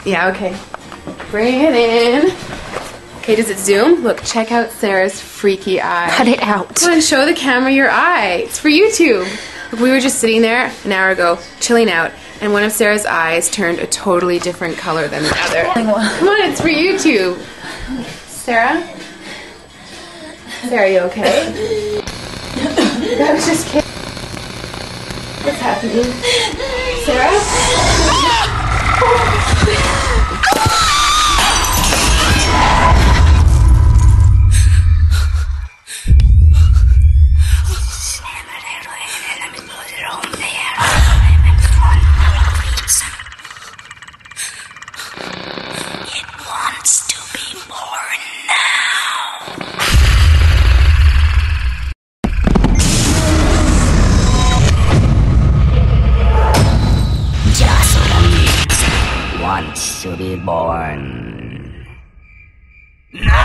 Yeah, okay. Bring it in. Okay, does it zoom? Look, check out Sarah's freaky eye. Cut it out. Come on, show the camera your eye. It's for YouTube. Look, we were just sitting there an hour ago, chilling out, and one of Sarah's eyes turned a totally different color than the other. Come on, it's for YouTube. Sarah? Sarah, are you okay? I was just kidding. What's happening? Sarah? It wants to be born now. Just wants to be born. No!